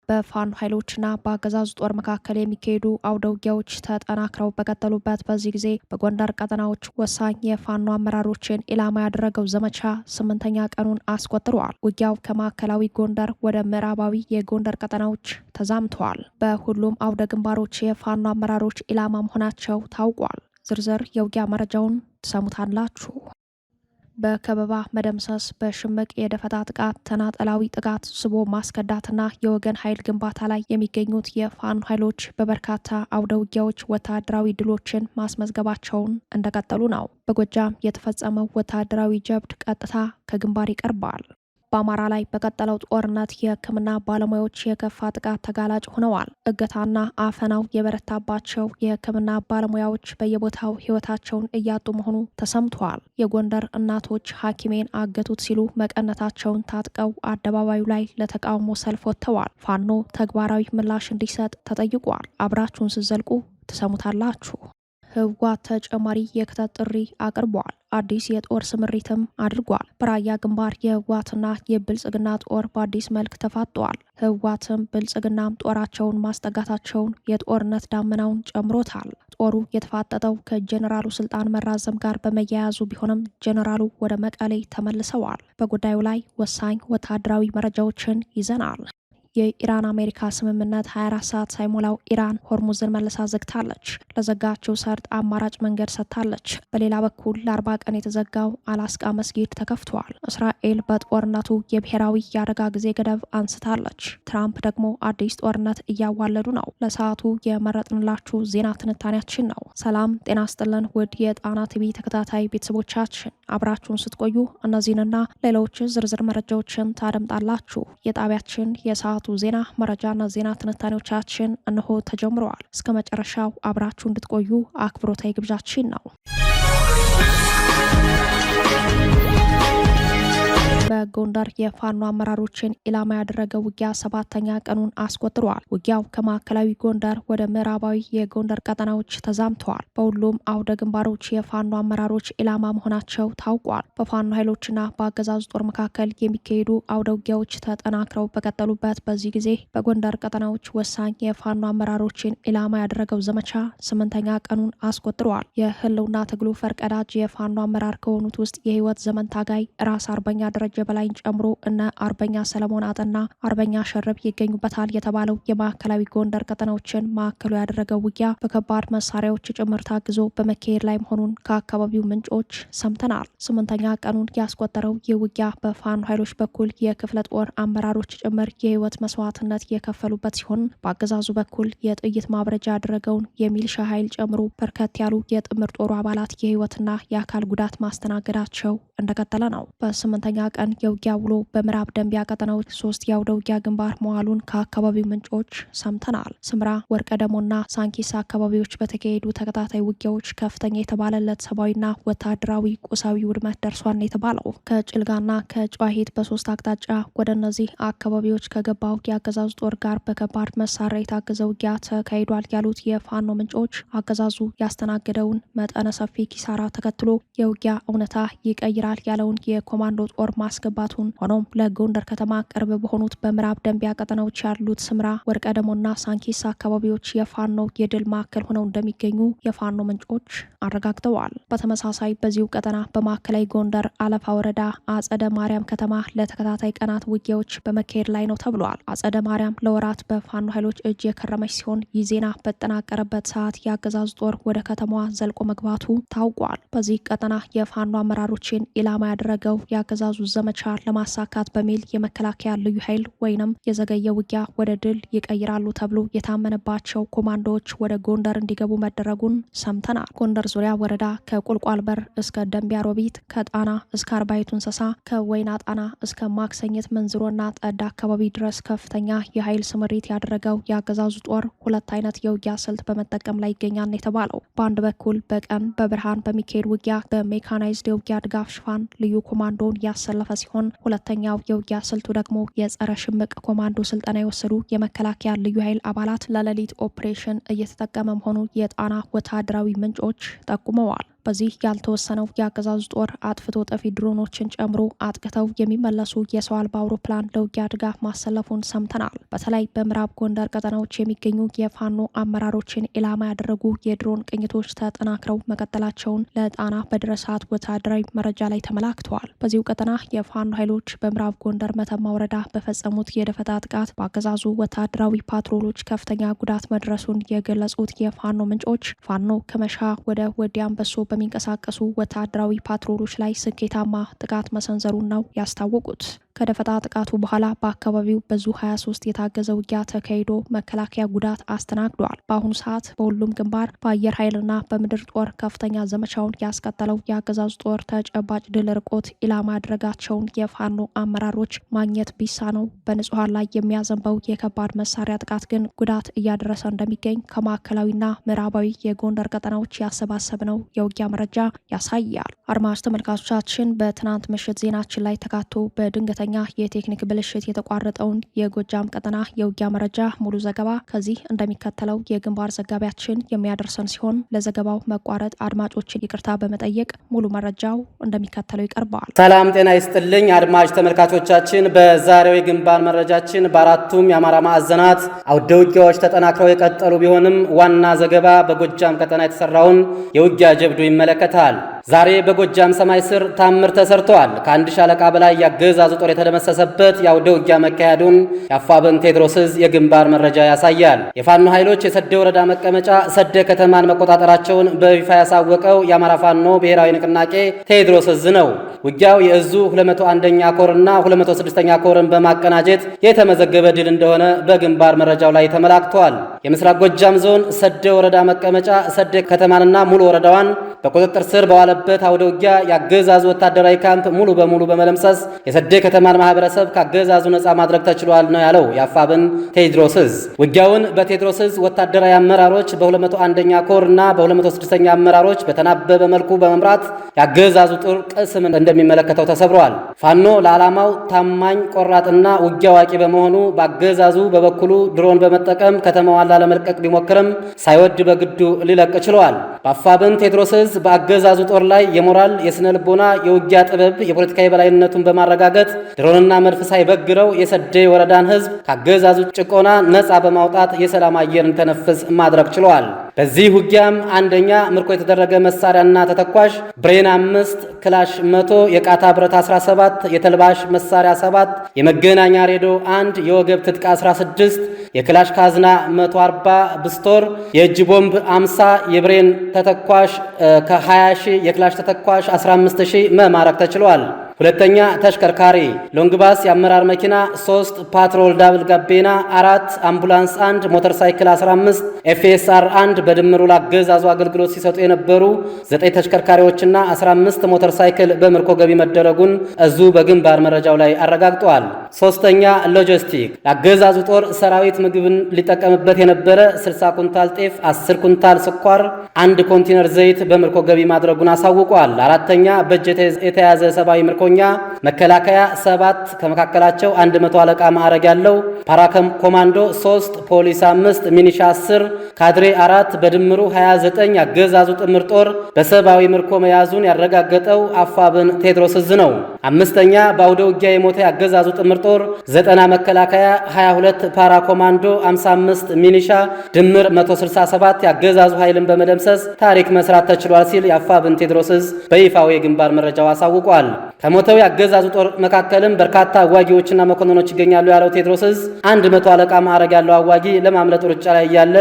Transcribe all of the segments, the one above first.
በፋኖ ኃይሎችና በአገዛዙ ጦር መካከል የሚካሄዱ አውደ ውጊያዎች ተጠናክረው በቀጠሉበት በዚህ ጊዜ በጎንደር ቀጠናዎች ወሳኝ የፋኖ አመራሮችን ኢላማ ያደረገው ዘመቻ 8ኛ ቀኑን አስቆጥሯል። ውጊያው ከማዕከላዊ ጎንደር ወደ ምዕራባዊ የጎንደር ቀጠናዎች ተዛምተዋል። በሁሉም አውደ ግንባሮች የፋኖ አመራሮች ኢላማ መሆናቸው ታውቋል። ዝርዝር የውጊያ መረጃውን ትሰሙታላችሁ። በከበባ መደምሰስ፣ በሽምቅ የደፈጣ ጥቃት፣ ተናጠላዊ ጥቃት፣ ስቦ ማስከዳትና የወገን ኃይል ግንባታ ላይ የሚገኙት የፋኖ ኃይሎች በበርካታ አውደ ውጊያዎች ወታደራዊ ድሎችን ማስመዝገባቸውን እንደቀጠሉ ነው። በጎጃም የተፈጸመው ወታደራዊ ጀብድ ቀጥታ ከግንባር ይቀርባል። በአማራ ላይ በቀጠለው ጦርነት የሕክምና ባለሙያዎች የከፋ ጥቃት ተጋላጭ ሆነዋል። እገታና አፈናው የበረታባቸው የሕክምና ባለሙያዎች በየቦታው ሕይወታቸውን እያጡ መሆኑ ተሰምተዋል። የጎንደር እናቶች ሐኪሜን አገቱት ሲሉ መቀነታቸውን ታጥቀው አደባባዩ ላይ ለተቃውሞ ሰልፍ ወጥተዋል። ፋኖ ተግባራዊ ምላሽ እንዲሰጥ ተጠይቋል። አብራችሁን ስትዘልቁ ትሰሙታላችሁ። ህወሓት ተጨማሪ የክተት ጥሪ አቅርቧል። አዲስ የጦር ስምሪትም አድርጓል። በራያ ግንባር የህወሓትና የብልጽግና ጦር በአዲስ መልክ ተፋጠዋል። ህወሓትም ብልጽግናም ጦራቸውን ማስጠጋታቸውን የጦርነት ዳመናውን ጨምሮታል። ጦሩ የተፋጠጠው ከጀኔራሉ ስልጣን መራዘም ጋር በመያያዙ ቢሆንም ጀኔራሉ ወደ መቀሌ ተመልሰዋል። በጉዳዩ ላይ ወሳኝ ወታደራዊ መረጃዎችን ይዘናል። የኢራን አሜሪካ ስምምነት 24 ሰዓት ሳይሞላው ኢራን ሆርሙዝን መልሳ ዘግታለች። ለዘጋችው ሰርጥ አማራጭ መንገድ ሰጥታለች። በሌላ በኩል ለ40 ቀን የተዘጋው አላስቃ መስጊድ ተከፍቷል። እስራኤል በጦርነቱ የብሔራዊ የአደጋ ጊዜ ገደብ አንስታለች። ትራምፕ ደግሞ አዲስ ጦርነት እያዋለዱ ነው። ለሰዓቱ የመረጥንላችሁ ዜና ትንታኔያችን ነው። ሰላም ጤና ስጥልን ውድ የጣና ቲቪ ተከታታይ ቤተሰቦቻችን፣ አብራችሁን ስትቆዩ እነዚህንና ሌሎች ዝርዝር መረጃዎችን ታደምጣላችሁ። የጣቢያችን የሰዓቱ ዜና መረጃና ዜና ትንታኔዎቻችን እነሆ ተጀምረዋል። እስከ መጨረሻው አብራችሁ እንድትቆዩ አክብሮታዊ ግብዣችን ነው። በጎንደር የፋኖ አመራሮችን ኢላማ ያደረገ ውጊያ 7ኛ ቀኑን አስቆጥሯል። ውጊያው ከማዕከላዊ ጎንደር ወደ ምዕራባዊ የጎንደር ቀጠናዎች ተዛምተዋል። በሁሉም አውደ ግንባሮች የፋኖ አመራሮች ኢላማ መሆናቸው ታውቋል። በፋኖ ኃይሎችና በአገዛዙ ጦር መካከል የሚካሄዱ አውደ ውጊያዎች ተጠናክረው በቀጠሉበት በዚህ ጊዜ በጎንደር ቀጠናዎች ወሳኝ የፋኖ አመራሮችን ኢላማ ያደረገው ዘመቻ 8ኛ ቀኑን አስቆጥሯል። የህልውና ትግሉ ፈርቀዳጅ የፋኖ አመራር ከሆኑት ውስጥ የህይወት ዘመን ታጋይ ራስ አርበኛ ደረጃ በላይን ጨምሮ እነ አርበኛ ሰለሞን አጠና፣ አርበኛ ሸረብ ይገኙበታል የተባለው የማዕከላዊ ጎንደር ቀጠናዎችን ማዕከሉ ያደረገው ውጊያ በከባድ መሳሪያዎች ጭምር ታግዞ በመካሄድ ላይ መሆኑን ከአካባቢው ምንጮች ሰምተናል። 8ኛ ቀኑን ያስቆጠረው ይህ ውጊያ በፋኖ ኃይሎች በኩል የክፍለ ጦር አመራሮች ጭምር የህይወት መስዋዕትነት የከፈሉበት ሲሆን በአገዛዙ በኩል የጥይት ማብረጃ ያደረገውን የሚልሻ ኃይል ጨምሮ በርከት ያሉ የጥምር ጦሩ አባላት የህይወትና የአካል ጉዳት ማስተናገዳቸው እንደቀጠለ ነው። በ8ኛ ቀን የውጊያ ውሎ በምዕራብ ደንቢያ ቀጠናዎች 3 የአውደ ውጊያ ግንባር መዋሉን ከአካባቢው ምንጮች ሰምተናል። ስምራ፣ ወርቀ ደሞና ሳንኪስ አካባቢዎች በተካሄዱ ተከታታይ ውጊያዎች ከፍተኛ የተባለለት ሰብአዊና ወታደራዊ ቁሳዊ ውድመት ደርሷል የተባለው ከጭልጋና ከጨዋሂት በ3 አቅጣጫ ወደ እነዚህ አካባቢዎች ከገባው የአገዛዙ ጦር ጋር በከባድ መሳሪያ የታገዘ ውጊያ ተካሂዷል ያሉት የፋኖ ምንጮች አገዛዙ ያስተናገደውን መጠነ ሰፊ ኪሳራ ተከትሎ የውጊያ እውነታ ይቀይራል ያለውን የኮማንዶ ጦር ማስገባቱን፣ ሆኖም ለጎንደር ከተማ ቅርብ በሆኑት በምዕራብ ደንቢያ ቀጠናዎች ያሉት ስምራ፣ ወርቀ ደሞና ሳንኪስ አካባቢዎች የፋኖ የድል ማዕከል ሆነው እንደሚገኙ የፋኖ ምንጮች አረጋግጠዋል። በተመሳሳይ በዚሁ ቀጠና በማዕከላዊ ጎንደር አለፋ ወረዳ አጸደ ማርያም ከተማ ለተከታታይ ቀናት ውጊያዎች በመካሄድ ላይ ነው ተብሏል። አጸደ ማርያም ለወራት በፋኖ ኃይሎች እጅ የከረመች ሲሆን ይህ ዜና በተጠናቀረበት ሰዓት የአገዛዙ ጦር ወደ ከተማዋ ዘልቆ መግባቱ ታውቋል። በዚህ ቀጠና የፋኖ አመራሮችን ኢላማ ያደረገው የአገዛዙ ዘመቻ ለማሳካት በሚል የመከላከያ ልዩ ኃይል ወይንም የዘገየ ውጊያ ወደ ድል ይቀይራሉ ተብሎ የታመነባቸው ኮማንዶዎች ወደ ጎንደር እንዲገቡ መደረጉን ሰምተናል። ጎንደር ዙሪያ ወረዳ ከቁልቋል በር እስከ ደንቢያ ሮቢት፣ ከጣና እስከ አርባይቱ እንስሳ፣ ከወይና ጣና እስከ ማክሰኘት መንዝሮና ጠዳ አካባቢ ድረስ ከፍተኛ የኃይል ስምሪት ያደረገው የአገዛዙ ጦር 2 አይነት የውጊያ ስልት በመጠቀም ላይ ይገኛል የተባለው በአንድ በኩል በቀን በብርሃን በሚካሄድ ውጊያ በሜካናይዝድ የውጊያ ድጋፍ ሽፋን ልዩ ኮማንዶን ያሰለፈ ሲሆን ሁለተኛው የውጊያ ስልቱ ደግሞ የጸረ ሽምቅ ኮማንዶ ስልጠና የወሰዱ የመከላከያ ልዩ ኃይል አባላት ለሌሊት ኦፕሬሽን እየተጠቀመ መሆኑ የጣና ወታደራዊ ምንጮች ጠቁመዋል። በዚህ ያልተወሰነው የአገዛዙ ጦር አጥፍቶ ጠፊ ድሮኖችን ጨምሮ አጥቅተው የሚመለሱ የሰው አልባ አውሮፕላን ለውጊያ ድጋፍ ማሰለፉን ሰምተናል። በተለይ በምዕራብ ጎንደር ቀጠናዎች የሚገኙ የፋኖ አመራሮችን ኢላማ ያደረጉ የድሮን ቅኝቶች ተጠናክረው መቀጠላቸውን ለጣና በደረሳት ወታደራዊ መረጃ ላይ ተመላክተዋል። በዚሁ ቀጠና የፋኖ ኃይሎች በምዕራብ ጎንደር መተማ ወረዳ በፈጸሙት የደፈጣ ጥቃት በአገዛዙ ወታደራዊ ፓትሮሎች ከፍተኛ ጉዳት መድረሱን የገለጹት የፋኖ ምንጮች ፋኖ ከመሻ ወደ ወዲ አንበሶ በሚንቀሳቀሱ ወታደራዊ ፓትሮሎች ላይ ስኬታማ ጥቃት መሰንዘሩን ነው ያስታወቁት። ከደፈጣ ጥቃቱ በኋላ በአካባቢው በዙ 23 የታገዘ ውጊያ ተካሂዶ መከላከያ ጉዳት አስተናግዷል። በአሁኑ ሰዓት በሁሉም ግንባር በአየር ኃይልና በምድር ጦር ከፍተኛ ዘመቻውን ያስቀጠለው የአገዛዙ ጦር ተጨባጭ ድል ርቆት ኢላማ ያደረጋቸውን የፋኖ አመራሮች ማግኘት ቢሳነው በንጹሐን ላይ የሚያዘንበው የከባድ መሳሪያ ጥቃት ግን ጉዳት እያደረሰ እንደሚገኝ ከማዕከላዊና ምዕራባዊ የጎንደር ቀጠናዎች ያሰባሰብነው የውጊያ መረጃ ያሳያል። አድማጭ ተመልካቾቻችን በትናንት ምሽት ዜናችን ላይ ተካቶ በድንገተኛ የቴክኒክ ብልሽት የተቋረጠውን የጎጃም ቀጠና የውጊያ መረጃ ሙሉ ዘገባ ከዚህ እንደሚከተለው የግንባር ዘጋቢያችን የሚያደርሰን ሲሆን ለዘገባው መቋረጥ አድማጮችን ይቅርታ በመጠየቅ ሙሉ መረጃው እንደሚከተለው ይቀርባል። ሰላም ጤና ይስጥልኝ አድማጭ ተመልካቾቻችን፣ በዛሬው የግንባር መረጃችን በአራቱም የአማራ ማዕዘናት አውደ ውጊያዎች ተጠናክረው የቀጠሉ ቢሆንም ዋና ዘገባ በጎጃም ቀጠና የተሰራውን የውጊያ ጀብዱ ይመለከታል። ዛሬ በጎጃም ሰማይ ስር ታምር ተሰርቷል። ከአንድ ሻለቃ በላይ ያገዛዙ ጦር የተደመሰሰበት የአውደ ውጊያ መካሄዱን የአፋብን ቴዎድሮስ ዕዝ የግንባር መረጃ ያሳያል። የፋኖ ኃይሎች የሰዴ ወረዳ መቀመጫ ሰዴ ከተማን መቆጣጠራቸውን በይፋ ያሳወቀው የአማራ ፋኖ ብሔራዊ ንቅናቄ ቴዎድሮስ ዕዝ ነው። ውጊያው የዕዙ 201ኛ ኮርና 206ኛ ኮርን በማቀናጀት የተመዘገበ ድል እንደሆነ በግንባር መረጃው ላይ ተመላክቷል። የምስራቅ ጎጃም ዞን ሰዴ ወረዳ መቀመጫ ሰዴ ከተማንና ሙሉ ወረዳዋን በቁጥጥር ስር በዋለበት አውደ ውጊያ የአገዛዙ ወታደራዊ ካምፕ ሙሉ በሙሉ በመለምሰስ የሰዴ ከተማን ማህበረሰብ ከአገዛዙ ነፃ ማድረግ ተችሏል ነው ያለው የአፋብን ቴዎድሮስ ዕዝ። ውጊያውን በቴዎድሮስ ዕዝ ወታደራዊ አመራሮች በ201ኛ ኮር እና በ206ኛ አመራሮች በተናበበ መልኩ በመምራት የአገዛዙ ጦር ቅስም እንደሚመለከተው ተሰብሯል። ፋኖ ለዓላማው ታማኝ ቆራጥና ውጊያ አዋቂ በመሆኑ በአገዛዙ በበኩሉ ድሮን በመጠቀም ከተማዋን ላለመልቀቅ ቢሞክርም ሳይወድ በግዱ ሊለቅ ችሏል። በአፋብን ቴዎድሮስ ዕዝ በአገዛዙ ጦር ላይ የሞራል የስነ ልቦና የውጊያ ጥበብ የፖለቲካ የበላይነቱን በማረጋገጥ ድሮንና መድፍ ሳይበግረው የሰዴ ወረዳን ህዝብ ከአገዛዙ ጭቆና ነፃ በማውጣት የሰላም አየር እንተነፍስ ማድረግ ችሏል። በዚህ ውጊያም አንደኛ ምርኮ የተደረገ መሳሪያና ተተኳሽ ብሬን 5 ክላሽ 100 የቃታ ብረት 17 የተልባሽ መሳሪያ 7 የመገናኛ ሬዲዮ 1 የወገብ ትጥቅ 16 የክላሽ ካዝና 140 ብስቶር የእጅ ቦምብ 50 የብሬን ተተኳሽ ከ20,000 የክላሽ ተተኳሽ 15,000 መማረክ ተችሏል። ሁለተኛ ተሽከርካሪ ሎንግ ባስ የአመራር መኪና 3 ፓትሮል ዳብል ጋቤና 4 አምቡላንስ 1 ሞተር ሳይክል 15 ኤፍኤስአር 1 በድምሩ ለአገዛዙ አገልግሎት ሲሰጡ የነበሩ 9 ተሽከርካሪዎችና 15 ሞተር ሳይክል በምርኮ ገቢ መደረጉን ዕዙ በግንባር መረጃው ላይ አረጋግጧል። ሶስተኛ ሎጂስቲክ ለአገዛዙ ጦር ሰራዊት ምግብን ሊጠቀምበት የነበረ 60 ኩንታል ጤፍ፣ 10 ኩንታል ስኳር፣ 1 ኮንቴነር ዘይት በምርኮ ገቢ ማድረጉን አሳውቋል። አራተኛ በጀት የተያዘ ሰብአዊ ምርኮ መከላከያ 7 ከመካከላቸው 100 አለቃ ማዕረግ ያለው ፓራ ኮማንዶ 3 ፖሊስ 5 ሚኒሻ 10 ካድሬ 4 በድምሩ 29 አገዛዙ ጥምር ጦር በሰብአዊ ምርኮ መያዙን ያረጋገጠው አፋብን ቴዎድሮስ ዕዝ ነው። አምስተኛ በአውደ ውጊያ የሞተ አገዛዙ ጥምር ጦር 90 መከላከያ 22 ፓራ ኮማንዶ 55 ሚኒሻ ድምር 167 የአገዛዙ ኃይልን በመደምሰስ ታሪክ መስራት ተችሏል ሲል የአፋብን ቴዎድሮስ ዕዝ በይፋዊ የግንባር መረጃው አሳውቋል። ከሞተው የአገዛዙ ጦር መካከልም በርካታ አዋጊዎችና መኮንኖች ይገኛሉ ያለው ቴዎድሮስ ዕዝ 100 አለቃ ማዕረግ ያለው አዋጊ ለማምለጥ ሩጫ ላይ ያለ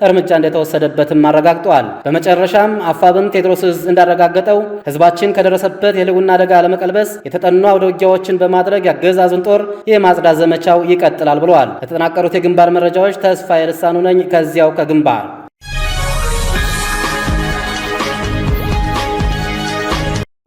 እርምጃ እንደተወሰደበትም አረጋግጧል። በመጨረሻም አፋብን ቴዎድሮስ ዕዝ እንዳረጋገጠው ህዝባችን ከደረሰበት የህልውና አደጋ ለመቀልበስ የተጠኑ አውደ ውጊያዎችን በማድረግ የአገዛዙን ጦር የማጽዳት ዘመቻው ይቀጥላል ብለዋል። ለተጠናቀሩት የግንባር መረጃዎች ተስፋዬ ልሳኑ ነኝ ከዚያው ከግንባር።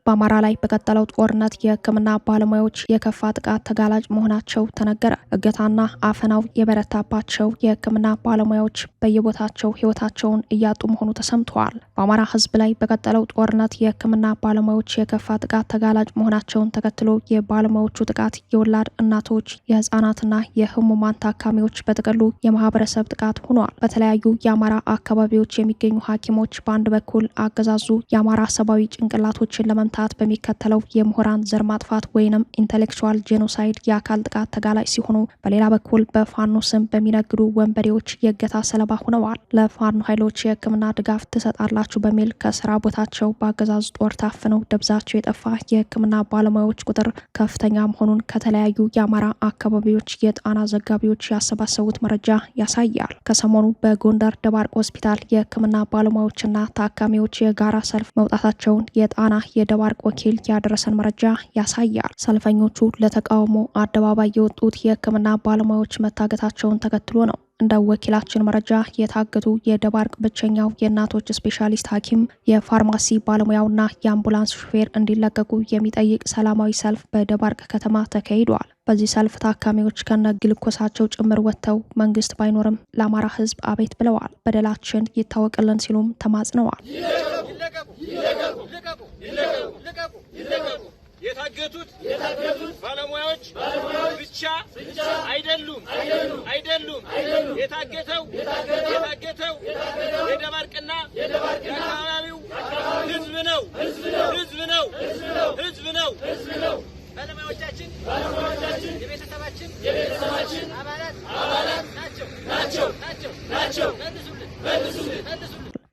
በአማራ ላይ በቀጠለው ጦርነት የሕክምና ባለሙያዎች የከፋ ጥቃት ተጋላጭ መሆናቸው ተነገረ። እገታና አፈናው የበረታባቸው የሕክምና ባለሙያዎች በየቦታቸው ሕይወታቸውን እያጡ መሆኑ ተሰምተዋል። በአማራ ሕዝብ ላይ በቀጠለው ጦርነት የሕክምና ባለሙያዎች የከፋ ጥቃት ተጋላጭ መሆናቸውን ተከትሎ የባለሙያዎቹ ጥቃት የወላድ እናቶች፣ የህፃናትና የህሙማን ታካሚዎች በጥቅሉ የማህበረሰብ ጥቃት ሆኗል። በተለያዩ የአማራ አካባቢዎች የሚገኙ ሐኪሞች በአንድ በኩል አገዛዙ የአማራ ሰብአዊ ጭንቅላቶችን ለመምታት በሚከተለው የምሁራን ዘር ማጥፋት ወይንም ኢንተሌክቹዋል ጄኖሳይድ የአካል ጥቃት ተጋላጭ ሲሆኑ፣ በሌላ በኩል በፋኖ ስም በሚነግዱ ወንበዴዎች የእገታ ሰለባ ሆነዋል። ለፋኖ ኃይሎች የህክምና ድጋፍ ትሰጣላችሁ በሚል ከስራ ቦታቸው በአገዛዙ ጦር ታፍነው ደብዛቸው የጠፋ የህክምና ባለሙያዎች ቁጥር ከፍተኛ መሆኑን ከተለያዩ የአማራ አካባቢዎች የጣና ዘጋቢዎች ያሰባሰቡት መረጃ ያሳያል። ከሰሞኑ በጎንደር ደባርቅ ሆስፒታል የህክምና ባለሙያዎችና ታካሚዎች የጋራ ሰልፍ መውጣታቸውን የጣና የደባርቅ ወኪል ያደረሰን መረጃ ያሳያል። ሰልፈኞቹ ለተቃውሞ አደባባይ የወጡት የህክምና ባለሙያዎች መታገታቸውን ተከትሎ ነው። እንደ ወኪላችን መረጃ የታገቱ የደባርቅ ብቸኛው የእናቶች ስፔሻሊስት ሐኪም የፋርማሲ ባለሙያውና የአምቡላንስ ሹፌር እንዲለቀቁ የሚጠይቅ ሰላማዊ ሰልፍ በደባርቅ ከተማ ተካሂዷል። በዚህ ሰልፍ ታካሚዎች ከነ ግልኮሳቸው ጭምር ወጥተው መንግስት ባይኖርም ለአማራ ህዝብ አቤት ብለዋል። በደላችን ይታወቅልን ሲሉም ተማጽነዋል። የታገቱት ባለሙያዎች ብቻ አይደሉም። የታገተው የደባርቅና የአካባቢው ህዝብ ነው። ባለሙያዎቻችን የቤተሰባችን አባላት ናቸው። መልሱልን።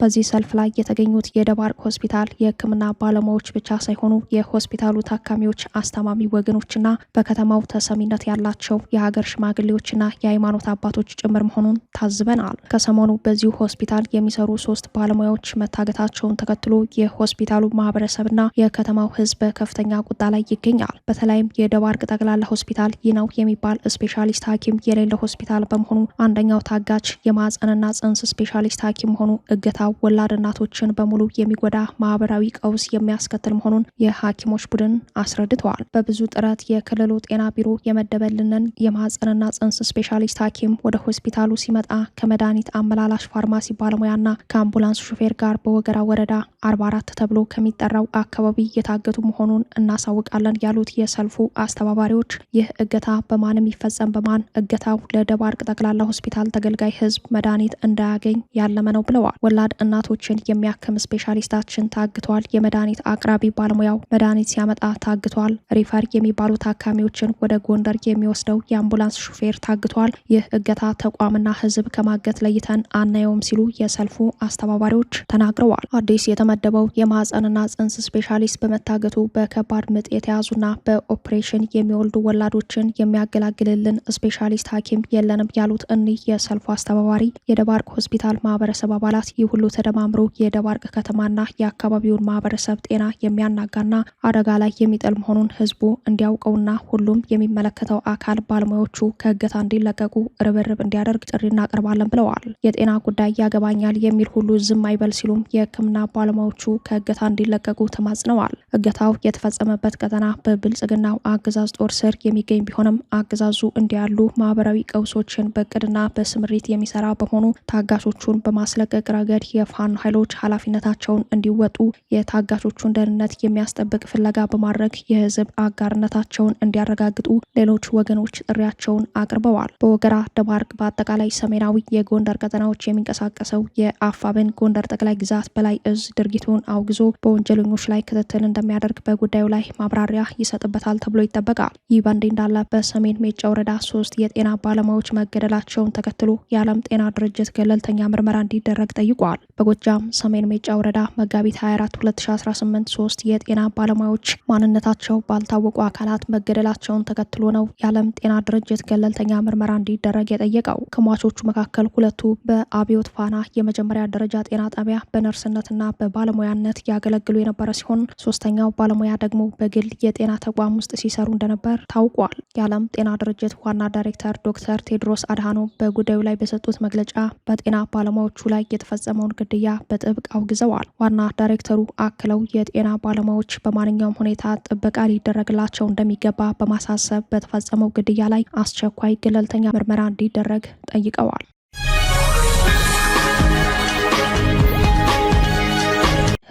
በዚህ ሰልፍ ላይ የተገኙት የደባርቅ ሆስፒታል የህክምና ባለሙያዎች ብቻ ሳይሆኑ የሆስፒታሉ ታካሚዎች፣ አስታማሚ ወገኖችና በከተማው ተሰሚነት ያላቸው የሀገር ሽማግሌዎችና የሃይማኖት አባቶች ጭምር መሆኑን ታዝበናል። ከሰሞኑ በዚሁ ሆስፒታል የሚሰሩ 3 ባለሙያዎች መታገታቸውን ተከትሎ የሆስፒታሉ ማህበረሰብና የከተማው ህዝብ በከፍተኛ ቁጣ ላይ ይገኛል። በተለይም የደባርቅ ጠቅላላ ሆስፒታል ይህ ነው የሚባል ስፔሻሊስት ሐኪም የሌለ ሆስፒታል በመሆኑ አንደኛው ታጋች የማህፀንና ጽንስ ስፔሻሊስት ሐኪም መሆኑ እገታ ወላድ እናቶችን በሙሉ የሚጎዳ ማህበራዊ ቀውስ የሚያስከትል መሆኑን የሐኪሞች ቡድን አስረድተዋል። በብዙ ጥረት የክልሉ ጤና ቢሮ የመደበልንን የማህፀንና ጽንስ ስፔሻሊስት ሐኪም ወደ ሆስፒታሉ ሲመጣ ከመድኃኒት አመላላሽ ፋርማሲ ባለሙያና ከአምቡላንስ ሹፌር ጋር በወገራ ወረዳ 44 ተብሎ ከሚጠራው አካባቢ የታገቱ መሆኑን እናሳውቃለን ያሉት የሰልፉ አስተባባሪዎች ይህ እገታ በማንም ይፈጸም በማን እገታው ለደባርቅ ጠቅላላ ሆስፒታል ተገልጋይ ህዝብ መድኃኒት እንዳያገኝ ያለመ ነው ብለዋል። ወላድ እናቶችን የሚያክም ስፔሻሊስታችን ታግቷል። የመድኃኒት አቅራቢ ባለሙያው መድኃኒት ሲያመጣ ታግቷል። ሪፈር የሚባሉ ታካሚዎችን ወደ ጎንደር የሚወስደው የአምቡላንስ ሹፌር ታግቷል። ይህ እገታ ተቋምና ህዝብ ከማገት ለይተን አናየውም ሲሉ የሰልፉ አስተባባሪዎች ተናግረዋል። አዲስ የተመደበው የማህፀንና ጽንስ ስፔሻሊስት በመታገቱ በከባድ ምጥ የተያዙና በኦፕሬሽን የሚወልዱ ወላዶችን የሚያገላግልልን ስፔሻሊስት ሐኪም የለንም ያሉት እኒህ የሰልፉ አስተባባሪ የደባርቅ ሆስፒታል ማህበረሰብ አባላት ይህ ሁሉ ተደማምሮ የደባርቅ ከተማና የአካባቢውን ማህበረሰብ ጤና የሚያናጋና አደጋ ላይ የሚጥል መሆኑን ህዝቡ እንዲያውቀውና ሁሉም የሚመለከተው አካል ባለሙያዎቹ ከእገታ እንዲለቀቁ ርብርብ እንዲያደርግ ጥሪ እናቀርባለን ብለዋል። የጤና ጉዳይ ያገባኛል የሚል ሁሉ ዝም አይበል ሲሉም የህክምና ባለሙያዎቹ ከእገታ እንዲለቀቁ ተማጽነዋል። እገታው የተፈጸመበት ቀጠና በብልጽግናው አገዛዝ ጦር ስር የሚገኝ ቢሆንም አገዛዙ እንዲያሉ ማህበራዊ ቀውሶችን በእቅድና በስምሪት የሚሰራ በመሆኑ ታጋሾቹን በማስለቀቅ ረገድ የፋኖ ኃይሎች ኃላፊነታቸውን እንዲወጡ የታጋቾቹን ደህንነት የሚያስጠብቅ ፍለጋ በማድረግ የህዝብ አጋርነታቸውን እንዲያረጋግጡ ሌሎች ወገኖች ጥሪያቸውን አቅርበዋል። በወገራ ደባርቅ፣ በአጠቃላይ ሰሜናዊ የጎንደር ቀጠናዎች የሚንቀሳቀሰው የአፋብን ጎንደር ጠቅላይ ግዛት በላይ እዝ ድርጊቱን አውግዞ በወንጀለኞች ላይ ክትትል እንደሚያደርግ በጉዳዩ ላይ ማብራሪያ ይሰጥበታል ተብሎ ይጠበቃል። ይህ በእንዲህ እንዳለ በሰሜን ሜጫ ወረዳ 3 የጤና ባለሙያዎች መገደላቸውን ተከትሎ የዓለም ጤና ድርጅት ገለልተኛ ምርመራ እንዲደረግ ጠይቋል። በጎጃም ሰሜን ሜጫ ወረዳ መጋቢት 24 2018 3 የጤና ባለሙያዎች ማንነታቸው ባልታወቁ አካላት መገደላቸውን ተከትሎ ነው የዓለም ጤና ድርጅት ገለልተኛ ምርመራ እንዲደረግ የጠየቀው። ከሟቾቹ መካከል 2ቱ በአብዮት ፋና የመጀመሪያ ደረጃ ጤና ጣቢያ በነርስነትና በባለሙያነት ያገለግሉ የነበረ ሲሆን 3ኛው ባለሙያ ደግሞ በግል የጤና ተቋም ውስጥ ሲሰሩ እንደነበር ታውቋል። የዓለም ጤና ድርጅት ዋና ዳይሬክተር ዶክተር ቴድሮስ አድሃኖም በጉዳዩ ላይ በሰጡት መግለጫ በጤና ባለሙያዎቹ ላይ የተፈጸመውን ግድያ በጥብቅ አውግዘዋል። ዋና ዳይሬክተሩ አክለው የጤና ባለሙያዎች በማንኛውም ሁኔታ ጥበቃ ሊደረግላቸው እንደሚገባ በማሳሰብ በተፈጸመው ግድያ ላይ አስቸኳይ ገለልተኛ ምርመራ እንዲደረግ ጠይቀዋል።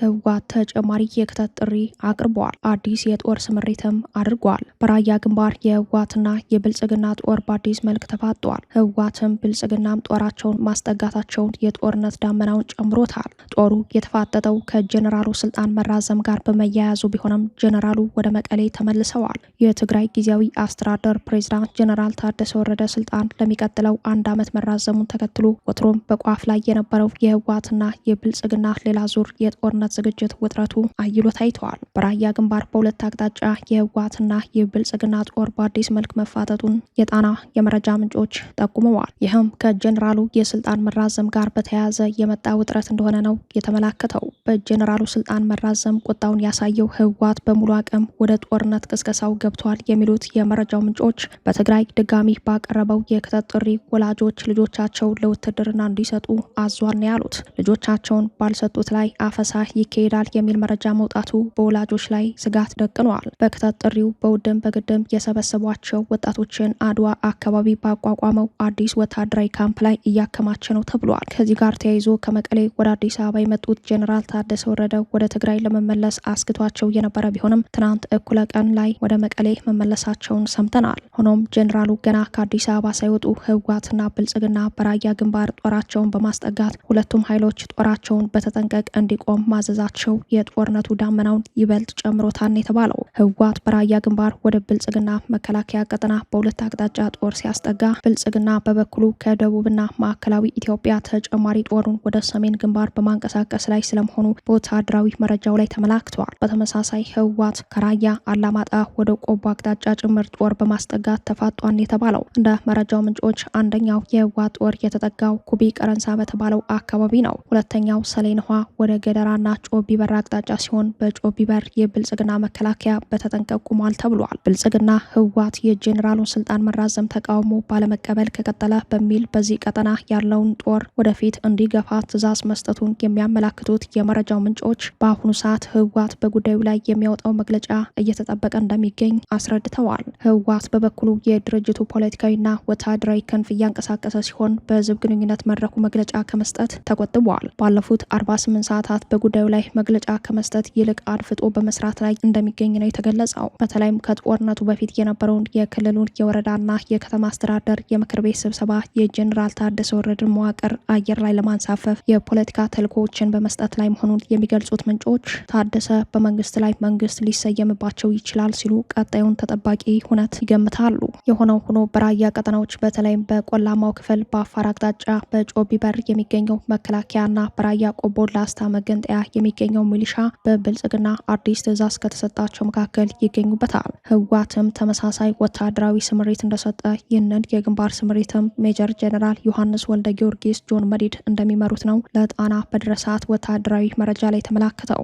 ህወሓት ተጨማሪ የክተት ጥሪ አቅርበዋል። አዲስ የጦር ስምሪትም አድርጓል። በራያ ግንባር የህወሓትና የብልጽግና ጦር በአዲስ መልክ ተፋጠዋል። ህወሓትም ብልጽግናም ጦራቸውን ማስጠጋታቸውን የጦርነት ዳመናውን ጨምሮታል። ጦሩ የተፋጠጠው ከጀኔራሉ ስልጣን መራዘም ጋር በመያያዙ ቢሆንም ጀኔራሉ ወደ መቀሌ ተመልሰዋል። የትግራይ ጊዜያዊ አስተዳደር ፕሬዝዳንት ጀኔራል ታደሰ ወረደ ስልጣን ለሚቀጥለው 1 ዓመት መራዘሙን ተከትሎ ወትሮም በቋፍ ላይ የነበረው የህወሓትና የብልጽግና ሌላ ዙር የጦርነት ዝግጅት ውጥረቱ አይሎ ታይተዋል። በራያ ግንባር በሁለት አቅጣጫ የህወሓትና የብልጽግና ጦር በአዲስ መልክ መፋጠጡን የጣና የመረጃ ምንጮች ጠቁመዋል። ይህም ከጀኔራሉ የስልጣን መራዘም ጋር በተያያዘ የመጣ ውጥረት እንደሆነ ነው የተመላከተው። በጀኔራሉ ስልጣን መራዘም ቁጣውን ያሳየው ህወሓት በሙሉ አቅም ወደ ጦርነት ቅስቀሳው ገብቷል የሚሉት የመረጃው ምንጮች በትግራይ ድጋሚ ባቀረበው የክተት ጥሪ ወላጆች ልጆቻቸው ለውትድርና እንዲሰጡ አዟል ነው ያሉት። ልጆቻቸውን ባልሰጡት ላይ አፈሳ ይካሄዳል የሚል መረጃ መውጣቱ በወላጆች ላይ ስጋት ደቅኗል። በክተት ጥሪው በውድም በግድም የሰበሰቧቸው ወጣቶችን አድዋ አካባቢ ባቋቋመው አዲስ ወታደራዊ ካምፕ ላይ እያከማቸ ነው ተብሏል። ከዚህ ጋር ተያይዞ ከመቀሌ ወደ አዲስ አበባ የመጡት ጀኔራል ታደሰ ወረደ ወደ ትግራይ ለመመለስ አስክቷቸው የነበረ ቢሆንም ትናንት እኩለ ቀን ላይ ወደ መቀሌ መመለሳቸውን ሰምተናል። ሆኖም ጀኔራሉ ገና ከአዲስ አበባ ሳይወጡ ህወሓትና ብልጽግና በራያ ግንባር ጦራቸውን በማስጠጋት ሁለቱም ኃይሎች ጦራቸውን በተጠንቀቅ እንዲቆም ማዘዛቸው የጦርነቱ ዳመናውን ይበልጥ ጨምሮታል የተባለው። ህወሓት በራያ ግንባር ወደ ብልጽግና መከላከያ ቀጠና በሁለት አቅጣጫ ጦር ሲያስጠጋ፣ ብልጽግና በበኩሉ ከደቡብና ማዕከላዊ ኢትዮጵያ ተጨማሪ ጦሩን ወደ ሰሜን ግንባር በማንቀሳቀስ ላይ ስለመሆኑ በወታደራዊ መረጃው ላይ ተመላክተዋል። በተመሳሳይ ህወሓት ከራያ አላማጣ ወደ ቆቦ አቅጣጫ ጭምር ጦር በማስጠጋት ተፋጧን የተባለው። እንደ መረጃው ምንጮች አንደኛው የህወሓት ጦር የተጠጋው ኩቢ ቀረንሳ በተባለው አካባቢ ነው። ሁለተኛው ሰሌን ውሃ ወደ ገደራና ጮቢ በር አቅጣጫ ሲሆን በጮቢ በር የብልጽግና መከላከያ በተጠንቀቅ ቆሟል ተብሏል። ብልጽግና ህወሓት የጄኔራሉን ስልጣን መራዘም ተቃውሞ ባለመቀበል ከቀጠለ በሚል በዚህ ቀጠና ያለውን ጦር ወደፊት እንዲገፋ ትዕዛዝ መስጠቱን የሚያመላክቱት የመረጃው ምንጮች በአሁኑ ሰዓት ህወሓት በጉዳዩ ላይ የሚያወጣው መግለጫ እየተጠበቀ እንደሚገኝ አስረድተዋል። ህወሓት በበኩሉ የድርጅቱ ፖለቲካዊና ወታደራዊ ክንፍ እያንቀሳቀሰ ሲሆን በህዝብ ግንኙነት መድረኩ መግለጫ ከመስጠት ተቆጥቧል። ባለፉት 48 ሰዓታት በጉዳዩ ላይ መግለጫ ከመስጠት ይልቅ አድፍጦ በመስራት ላይ እንደሚገኝ ነው የተገለጸው። በተለይም ከጦርነቱ በፊት የነበረውን የክልሉን የወረዳና የከተማ አስተዳደር የምክር ቤት ስብሰባ የጀኔራል ታደሰ ወረደን መዋቅር አየር ላይ ለማንሳፈፍ የፖለቲካ ተልእኮዎችን በመስጠት ላይ መሆኑን የሚገልጹት ምንጮች ታደሰ በመንግስት ላይ መንግስት ሊሰየምባቸው ይችላል ሲሉ ቀጣዩን ተጠባቂ ሁነት ይገምታሉ። የሆነው ሆኖ በራያ ቀጠናዎች በተለይም በቆላማው ክፍል በአፋር አቅጣጫ በጮቢ በር የሚገኘው መከላከያና በራያ ቆቦ ላስታ መገንጠያ የሚገኘው ሚሊሻ በብልጽግና አዲስ ትዕዛዝ ከተሰጣቸው መካከል ይገኙበታል። ህወሓትም ተመሳሳይ ወታደራዊ ስምሪት እንደሰጠ ይህንን የግንባር ስምሪትም ሜጀር ጀነራል ዮሐንስ ወልደ ጊዮርጊስ ጆን መዲድ እንደሚመሩት ነው ለጣና በደረሳት ወታደራዊ መረጃ ላይ ተመላክተው።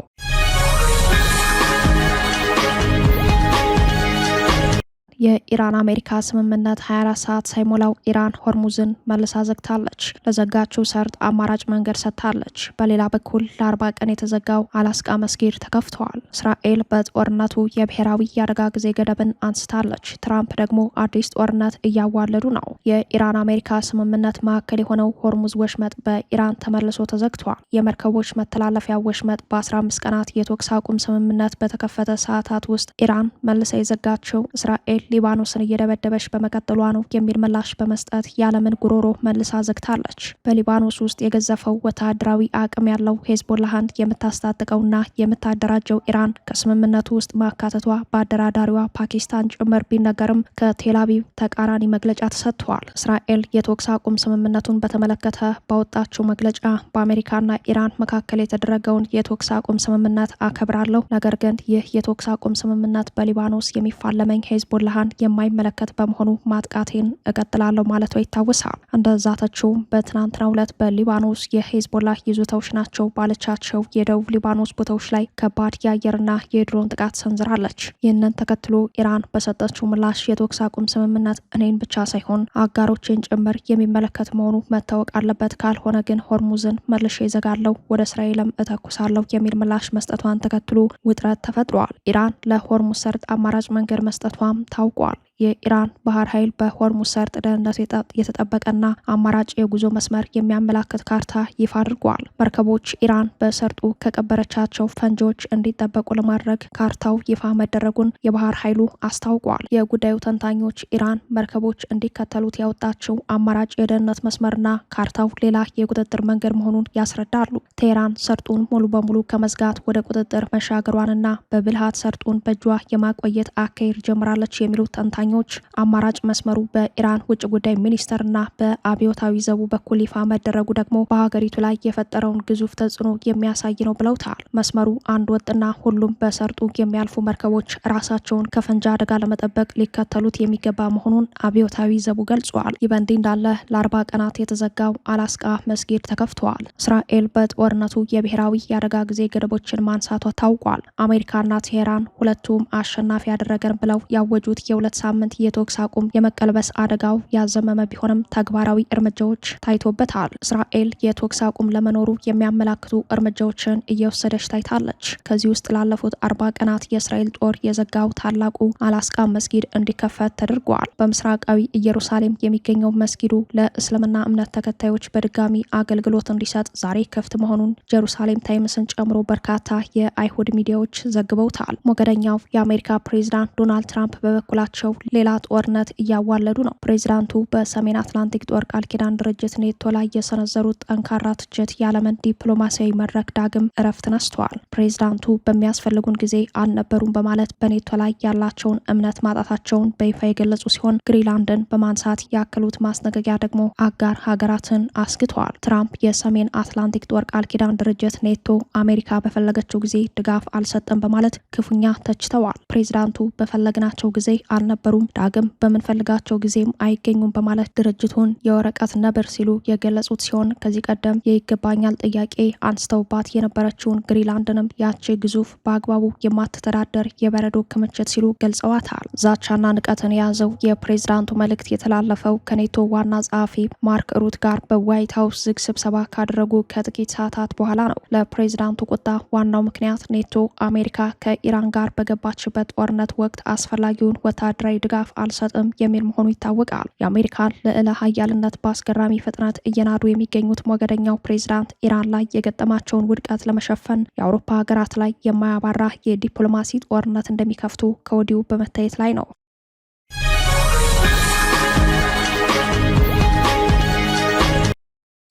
የኢራን አሜሪካ ስምምነት 24 ሰዓት ሳይሞላው ኢራን ሆርሙዝን መልሳ ዘግታለች። ለዘጋችው ሰርጥ አማራጭ መንገድ ሰጥታለች። በሌላ በኩል ለ40 ቀን የተዘጋው አላስቃ መስጊድ ተከፍተዋል። እስራኤል በጦርነቱ የብሔራዊ የአደጋ ጊዜ ገደብን አንስታለች። ትራምፕ ደግሞ አዲስ ጦርነት እያዋለዱ ነው። የኢራን አሜሪካ ስምምነት ማዕከል የሆነው ሆርሙዝ ወሽመጥ በኢራን ተመልሶ ተዘግቷል። የመርከቦች መተላለፊያ ወሽመጥ በ15 ቀናት የተኩስ አቁም ስምምነት በተከፈተ ሰዓታት ውስጥ ኢራን መልሳ የዘጋችው እስራኤል ሊባኖስን እየደበደበች በመቀጠሏ ነው የሚል ምላሽ በመስጠት የዓለምን ጉሮሮ መልሳ ዘግታለች። በሊባኖስ ውስጥ የገዘፈው ወታደራዊ አቅም ያለው ሄዝቦላህን የምታስታጥቀውና የምታደራጀው ኢራን ከስምምነቱ ውስጥ ማካተቷ በአደራዳሪዋ ፓኪስታን ጭምር ቢነገርም ከቴልአቪቭ ተቃራኒ መግለጫ ተሰጥቷል። እስራኤል የተኩስ አቁም ስምምነቱን በተመለከተ ባወጣችው መግለጫ በአሜሪካና ኢራን መካከል የተደረገውን የተኩስ አቁም ስምምነት አከብራለሁ፣ ነገር ግን ይህ የተኩስ አቁም ስምምነት በሊባኖስ የሚፋለመኝ ሄዝቦላህን ኢራን የማይመለከት በመሆኑ ማጥቃቴን እቀጥላለሁ ማለቷ ይታወሳል። እንደዛተችውም በትናንትናው ዕለት በሊባኖስ የሄዝቦላ ይዞታዎች ናቸው ባለቻቸው የደቡብ ሊባኖስ ቦታዎች ላይ ከባድ የአየርና የድሮን ጥቃት ሰንዝራለች። ይህንን ተከትሎ ኢራን በሰጠችው ምላሽ የተኩስ አቁም ስምምነት እኔን ብቻ ሳይሆን አጋሮችን ጭምር የሚመለከት መሆኑ መታወቅ አለበት፣ ካልሆነ ግን ሆርሙዝን መልሼ ይዘጋለሁ፣ ወደ እስራኤልም እተኩሳለሁ የሚል ምላሽ መስጠቷን ተከትሎ ውጥረት ተፈጥሯል። ኢራን ለሆርሙዝ ሰርጥ አማራጭ መንገድ መስጠቷም ታውቋል። የኢራን ባህር ኃይል በሆርሙዝ ሰርጥ ደህንነቱ የተጠበቀና አማራጭ የጉዞ መስመር የሚያመላክት ካርታ ይፋ አድርጓል። መርከቦች ኢራን በሰርጡ ከቀበረቻቸው ፈንጂዎች እንዲጠበቁ ለማድረግ ካርታው ይፋ መደረጉን የባህር ኃይሉ አስታውቋል። የጉዳዩ ተንታኞች ኢራን መርከቦች እንዲከተሉት ያወጣችው አማራጭ የደህንነት መስመርና ካርታው ሌላ የቁጥጥር መንገድ መሆኑን ያስረዳሉ። ቴህራን ሰርጡን ሙሉ በሙሉ ከመዝጋት ወደ ቁጥጥር መሻገሯንና በብልሃት ሰርጡን በእጇ የማቆየት አካሄድ ጀምራለች የሚሉት ተንታኞች አማራጭ መስመሩ በኢራን ውጭ ጉዳይ ሚኒስተርና በአብዮታዊ ዘቡ በኩል ይፋ መደረጉ ደግሞ በሀገሪቱ ላይ የፈጠረውን ግዙፍ ተጽዕኖ የሚያሳይ ነው ብለውታል። መስመሩ አንድ ወጥና ሁሉም በሰርጡ የሚያልፉ መርከቦች ራሳቸውን ከፈንጂ አደጋ ለመጠበቅ ሊከተሉት የሚገባ መሆኑን አብዮታዊ ዘቡ ገልጿል። ይህ በእንዲህ እንዳለ ለ40 ቀናት የተዘጋው አላስቃ መስጊድ ተከፍተዋል። እስራኤል በጦርነቱ የብሔራዊ የአደጋ ጊዜ ገደቦችን ማንሳቷ ታውቋል። አሜሪካና ቴህራን ሁለቱም አሸናፊ ያደረገን ብለው ያወጁት የሁለት ሳምንት የተኩስ አቁም የመቀልበስ አደጋው ያዘመመ ቢሆንም ተግባራዊ እርምጃዎች ታይቶበታል። እስራኤል የተኩስ አቁም ለመኖሩ የሚያመላክቱ እርምጃዎችን እየወሰደች ታይታለች። ከዚህ ውስጥ ላለፉት 40 ቀናት የእስራኤል ጦር የዘጋው ታላቁ አላስቃ መስጊድ እንዲከፈት ተደርጓል። በምስራቃዊ ኢየሩሳሌም የሚገኘው መስጊዱ ለእስልምና እምነት ተከታዮች በድጋሚ አገልግሎት እንዲሰጥ ዛሬ ክፍት መሆኑን ጀሩሳሌም ታይምስን ጨምሮ በርካታ የአይሁድ ሚዲያዎች ዘግበውታል። ሞገደኛው የአሜሪካ ፕሬዚዳንት ዶናልድ ትራምፕ በበኩላቸው ሌላ ጦርነት እያዋለዱ ነው። ፕሬዚዳንቱ በሰሜን አትላንቲክ ጦር ቃል ኪዳን ድርጅት ኔቶ ላይ የሰነዘሩት ጠንካራ ትችት የዓለምን ዲፕሎማሲያዊ መድረክ ዳግም እረፍት ነስተዋል። ፕሬዚዳንቱ በሚያስፈልጉን ጊዜ አልነበሩም በማለት በኔቶ ላይ ያላቸውን እምነት ማጣታቸውን በይፋ የገለጹ ሲሆን ግሪንላንድን በማንሳት ያከሉት ማስጠንቀቂያ ደግሞ አጋር ሀገራትን አስግተዋል። ትራምፕ የሰሜን አትላንቲክ ጦር ቃል ኪዳን ድርጅት ኔቶ አሜሪካ በፈለገችው ጊዜ ድጋፍ አልሰጠም በማለት ክፉኛ ተችተዋል። ፕሬዚዳንቱ በፈለግናቸው ጊዜ አልነበሩም፣ ዳግም በምንፈልጋቸው ጊዜም አይገኙም በማለት ድርጅቱን የወረቀት ነብር ሲሉ የገለጹት ሲሆን ከዚህ ቀደም የይገባኛል ጥያቄ አንስተውባት የነበረችውን ግሪንላንድንም ያቺ ግዙፍ በአግባቡ የማትተዳደር የበረዶ ክምችት ሲሉ ገልጸዋታል። ዛቻና ንቀትን የያዘው የፕሬዝዳንቱ መልእክት የተላለፈው ከኔቶ ዋና ጸሐፊ ማርክ ሩት ጋር በዋይት ሀውስ ዝግ ስብሰባ ካደረጉ ከጥቂት ሰዓታት በኋላ ነው። ለፕሬዝዳንቱ ቁጣ ዋናው ምክንያት ኔቶ አሜሪካ ከኢራን ጋር በገባችበት ጦርነት ወቅት አስፈላጊውን ወታደራዊ ድጋፍ አልሰጥም የሚል መሆኑ ይታወቃል። የአሜሪካን ልዕለ ሀያልነት በአስገራሚ ፍጥነት እየናዱ የሚገኙት ሞገደኛው ፕሬዝዳንት ኢራን ላይ የገጠማቸውን ውድቀት ለመሸፈን የአውሮፓ ሀገራት ላይ የማያባራ የዲፕሎማሲ ጦርነት እንደሚከፍቱ ከወዲሁ በመታየት ላይ ነው።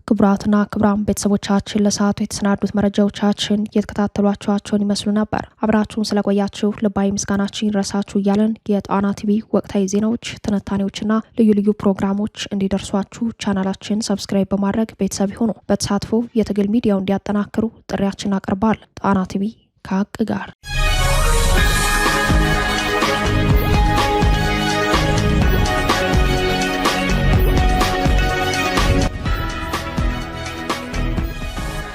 ክቡራትና ክቡራን ቤተሰቦቻችን ለሰዓቱ የተሰናዱት መረጃዎቻችን እየተከታተሏቸዋቸውን ይመስሉ ነበር። አብራችሁን ስለቆያችሁ ልባዊ ምስጋናችን ይድረሳችሁ እያለን የጣና ቲቪ ወቅታዊ ዜናዎች፣ ትንታኔዎችና ልዩ ልዩ ፕሮግራሞች እንዲደርሷችሁ ቻናላችን ሰብስክራይብ በማድረግ ቤተሰብ ይሁኑ። በተሳትፎ የትግል ሚዲያው እንዲያጠናክሩ ጥሪያችን አቀርባል። ጣና ቲቪ ከሀቅ ጋር